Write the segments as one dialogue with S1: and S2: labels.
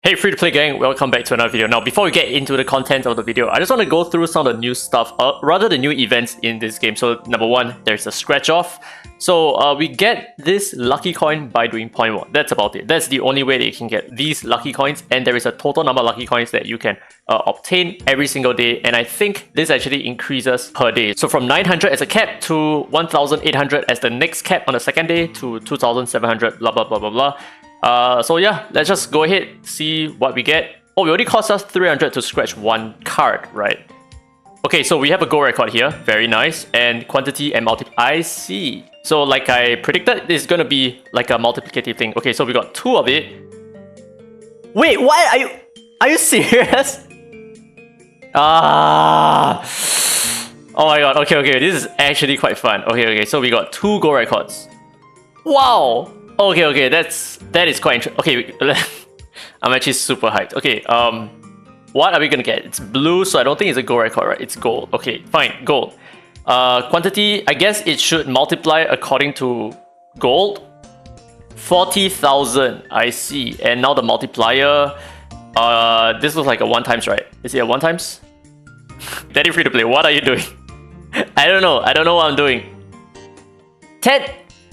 S1: Hey free-to-play gang, welcome back to another video. Now before we get into the content of the video, I just want to go through some of the new stuff, rather the new events in this game. So number one, there's a scratch off. So we get this lucky coin by doing point 1. That's about it. That's the only way that you can get these lucky coins, and there is a total number of lucky coins that you can obtain every single day, and I think this actually increases per day. So from 900 as a cap to 1800 as the next cap on the second day to 2700, blah blah blah blah blah. So yeah, let's just go ahead, see what we get. Oh, it only cost us 300 to scratch one card, right? Okay, so we have a goal record here, very nice, and quantity and I see. So like I predicted, it's gonna be like a multiplicative thing. Okay, so we got 2 of it. Wait, what? Are you serious? Oh my god, okay, this is actually quite fun. Okay, so we got 2 goal records. Wow! Okay, that is quite interesting. Okay, I'm actually super hyped. Okay, what are we gonna get? It's blue, so I don't think it's a gold record, right? It's gold. Okay, fine, gold. Quantity, I guess it should multiply according to gold. 40,000, I see. And now the multiplier, this looks like a 1 times, right? Is it a 1 times? Daddy free to play, what are you doing? I don't know what I'm doing.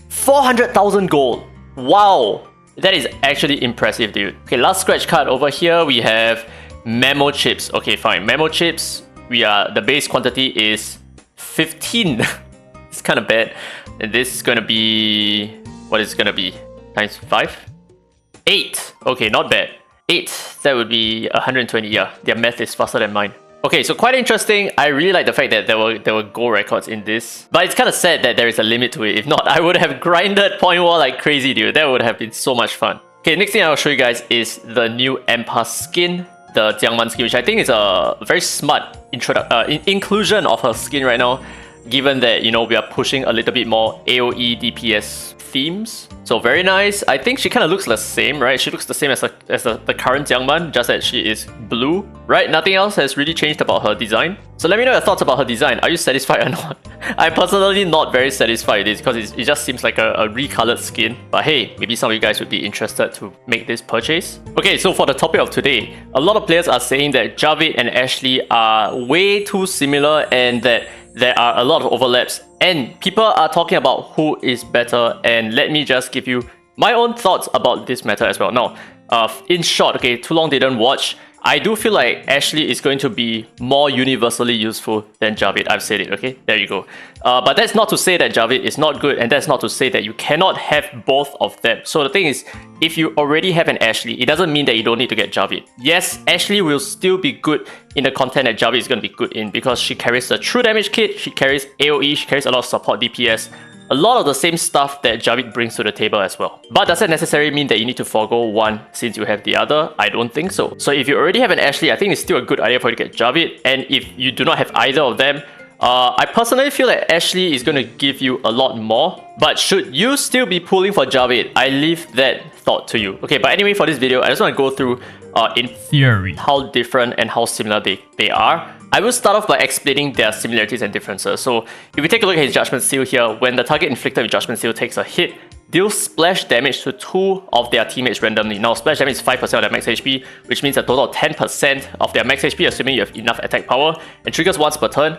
S1: 400,000 gold. Wow, that is actually impressive, dude. Okay, last scratch card over here, we have memo chips. Okay, fine. Memo chips, the base quantity is 15. It's kind of bad. And this is gonna be, what is it gonna be? Times 5? 8. Okay, not bad. 8, that would be 120. Yeah, their math is faster than mine. Okay, so quite interesting. I really like the fact that there were gold records in this. But it's kind of sad that there is a limit to it. If not, I would have grinded point wall like crazy, dude. That would have been so much fun. Okay, next thing I'll show you guys is the new Empath skin, the Jiangman skin, which I think is a very smart inclusion of her skin right now, given that, you know, we are pushing a little bit more AoE DPS themes. So very nice. I think she kind of looks the same, right? She looks the same as the current Jiangman, just that she is blue, right? Nothing else has really changed about her design. So let me know your thoughts about her design. Are you satisfied or not? I'm personally not very satisfied with this because it just seems like a recolored skin. But hey, maybe some of you guys would be interested to make this purchase. Okay, so for the topic of today, a lot of players are saying that Javid and Ashley are way too similar and that there are a lot of overlaps, and people are talking about who is better, and let me just give you my own thoughts about this matter as well. Now, in short, okay, too long didn't watch, I do feel like Ashley is going to be more universally useful than Javid. I've said it, okay? There you go. But that's not to say that Javid is not good, and that's not to say that you cannot have both of them. So the thing is, if you already have an Ashley, it doesn't mean that you don't need to get Javid. Yes, Ashley will still be good in the content that Javid is going to be good in because she carries the true damage kit, she carries AoE, she carries a lot of support DPS. A lot of the same stuff that Javid brings to the table as well. But does that necessarily mean that you need to forego one since you have the other? I don't think so. So if you already have an Ashley, I think it's still a good idea for you to get Javid. And if you do not have either of them, I personally feel that Ashley is going to give you a lot more. But should you still be pulling for Javid? I leave that thought to you. Okay, but anyway, for this video, I just want to go through, in theory, how different and how similar they are. I will start off by explaining their similarities and differences. So if we take a look at his Judgment Seal here, when the target inflicted with Judgment Seal takes a hit, deal splash damage to 2 of their teammates randomly. Now splash damage is 5% of their max HP, which means a total of 10% of their max HP, assuming you have enough attack power, and triggers once per turn.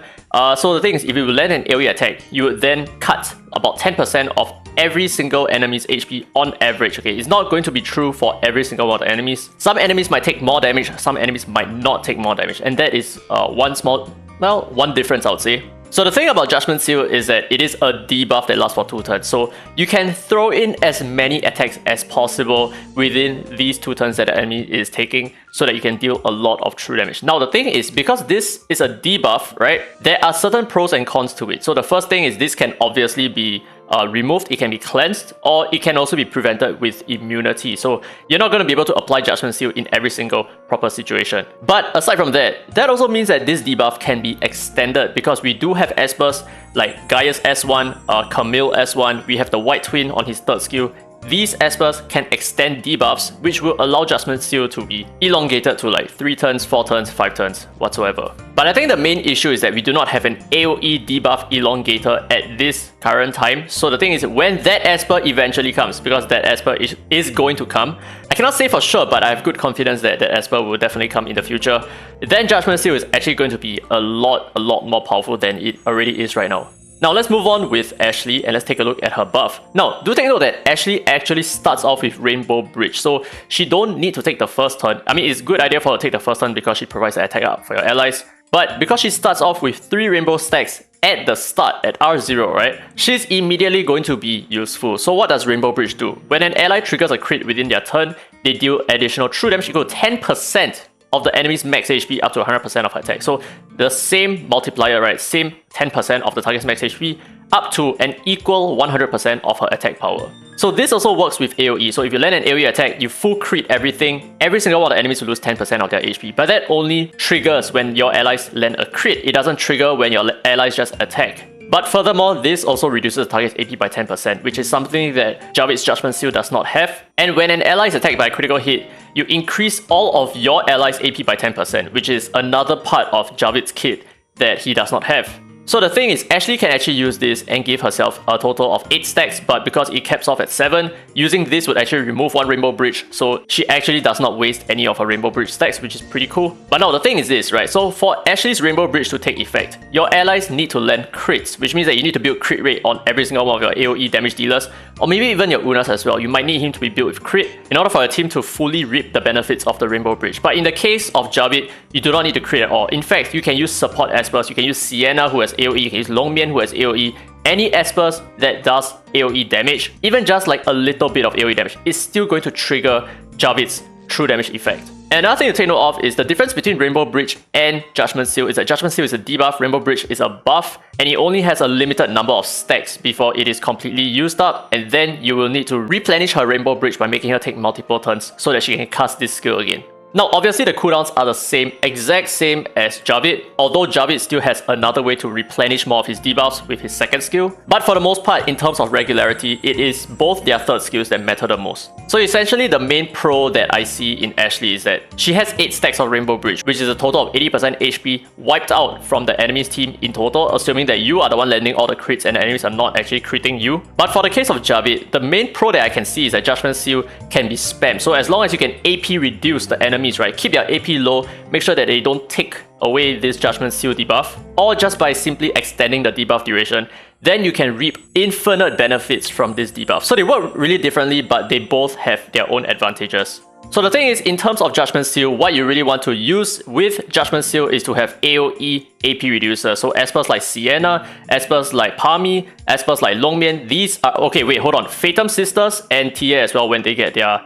S1: So the thing is, if you land an AoE attack, you would then cut about 10% of every single enemy's HP on average. Okay, it's not going to be true for every single one of the enemies. Some enemies might take more damage, some enemies might not take more damage, and that is one difference, I would say. So the thing about Judgment Seal is that it is a debuff that lasts for 2 turns. So you can throw in as many attacks as possible within these 2 turns that the enemy is taking so that you can deal a lot of true damage. Now the thing is, because this is a debuff, right, there are certain pros and cons to it. So the first thing is this can obviously be removed, it can be cleansed, or it can also be prevented with immunity. So you're not going to be able to apply Judgment Seal in every single proper situation. But aside from that, that also means that this debuff can be extended because we do have Espers like Gaius S1, Camille S1, we have the White Twin on his 3rd skill. these espers can extend debuffs, which will allow Judgment Seal to be elongated to like 3 turns, 4 turns, 5 turns, whatsoever. But I think the main issue is that we do not have an AoE debuff elongator at this current time. So the thing is, when that esper eventually comes, because that esper is going to come, I cannot say for sure, but I have good confidence that the esper will definitely come in the future, then Judgment Seal is actually going to be a lot more powerful than it already is right now. Now let's move on with Ashley and let's take a look at her buff. Now, do take note that Ashley actually starts off with Rainbow Bridge, so she don't need to take the first turn. I mean, it's a good idea for her to take the first turn because she provides the attack up for your allies. But because she starts off with 3 Rainbow stacks at the start, at R0, right? She's immediately going to be useful. So what does Rainbow Bridge do? When an ally triggers a crit within their turn, they deal additional true damage equal to 10% of the enemy's max HP up to 100% of her attack. So the same multiplier, right? Same 10% of the target's max HP up to an equal 100% of her attack power. So this also works with AoE. So if you land an AoE attack, you full crit everything, every single one of the enemies will lose 10% of their HP. But that only triggers when your allies land a crit. It doesn't trigger when your allies just attack. But furthermore, this also reduces the target's AP by 10%, which is something that Javid's Judgment Seal does not have. And when an ally is attacked by a critical hit, you increase all of your allies' AP by 10%, which is another part of Javid's kit that he does not have. So the thing is, Ashley can actually use this and give herself a total of 8 stacks, but because it caps off at 7, using this would actually remove 1 Rainbow Bridge, so she actually does not waste any of her Rainbow Bridge stacks, which is pretty cool. But now the thing is this, right? So for Ashley's Rainbow Bridge to take effect, your allies need to land crits, which means that you need to build crit rate on every single one of your AoE damage dealers, or maybe even your Unas as well. You might need him to be built with crit in order for your team to fully reap the benefits of the Rainbow Bridge. But in the case of Javid, you do not need to crit at all. In fact, you can use support espers, you can use Sienna who has AoE, you can use Longmian who has AoE, any espers that does AoE damage, even just like a little bit of AoE damage, is still going to trigger Javid's true damage effect. And another thing to take note of is the difference between Rainbow Bridge and Judgment Seal is that Judgment Seal is a debuff, Rainbow Bridge is a buff, and it only has a limited number of stacks before it is completely used up, and then you will need to replenish her Rainbow Bridge by making her take multiple turns so that she can cast this skill again. Now, obviously the cooldowns are the same, exact same as Javid, although Javid still has another way to replenish more of his debuffs with his second skill. But for the most part, in terms of regularity, it is both their third skills that matter the most. So essentially, the main pro that I see in Ashley is that she has 8 stacks of Rainbow Bridge, which is a total of 80% HP wiped out from the enemy's team in total, assuming that you are the one landing all the crits and the enemies are not actually critting you. But for the case of Javid, the main pro that I can see is that Judgment Seal can be spammed. So as long as you can AP reduce the enemies, right, keep their AP low, make sure that they don't take away this Judgment Seal debuff, or just by simply extending the debuff duration, then you can reap infinite benefits from this debuff. So they work really differently, but they both have their own advantages. So the thing is, in terms of Judgment Seal, what you really want to use with Judgment Seal is to have AoE AP reducer. So espers like Sienna, espers like Palmy, espers like Longmian, these are... Okay, wait, hold on. Phantom Sisters and Tia as well when they get their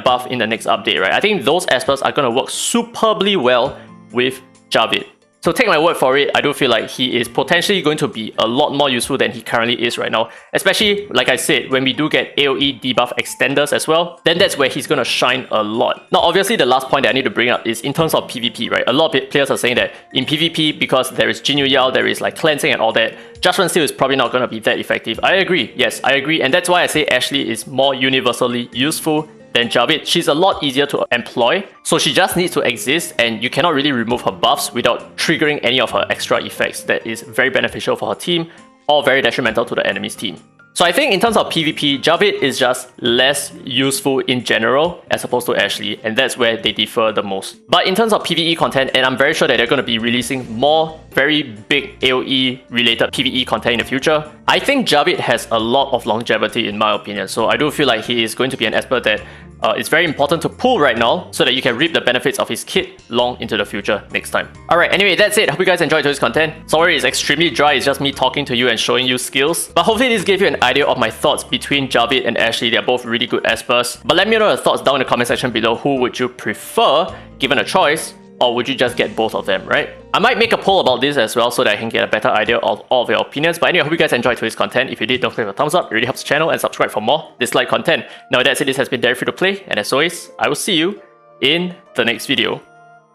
S1: buff in the next update, right? I think those espers are going to work superbly well with Javid. So take my word for it, I do feel like he is potentially going to be a lot more useful than he currently is right now. Especially, like I said, when we do get AoE debuff extenders as well, then that's where he's going to shine a lot. Now, obviously, the last point that I need to bring up is in terms of PvP, right? A lot of players are saying that in PvP, because there is Jinyu Yao, there is like cleansing and all that, Judgment Seal is probably not going to be that effective. I agree, yes, I agree. And that's why I say Ashley is more universally useful than Javid. She's a lot easier to employ, so she just needs to exist and you cannot really remove her buffs without triggering any of her extra effects that is very beneficial for her team or very detrimental to the enemy's team. So I think in terms of PvP, Javid is just less useful in general as opposed to Ashley, and that's where they differ the most. But in terms of PvE content, and I'm very sure that they're going to be releasing more very big AoE related PvE content in the future, I think Javid has a lot of longevity in my opinion. So I do feel like he is going to be an esper that it's very important to pull right now so that you can reap the benefits of his kit long into the future next time. Alright, anyway, that's it. Hope you guys enjoyed today's content. Sorry it's extremely dry, it's just me talking to you and showing you skills. But hopefully this gave you an idea of my thoughts between Javid and Ashley. They're both really good espers. But let me know your thoughts down in the comment section below. Who would you prefer given a choice? Or would you just get both of them, right? I might make a poll about this as well so that I can get a better idea of all of your opinions. But anyway, I hope you guys enjoyed today's content. If you did, don't forget to thumbs up. It really helps the channel, and subscribe for more Dislyte content. Now with that said, this has been Free to Play, and as always, I will see you in the next video.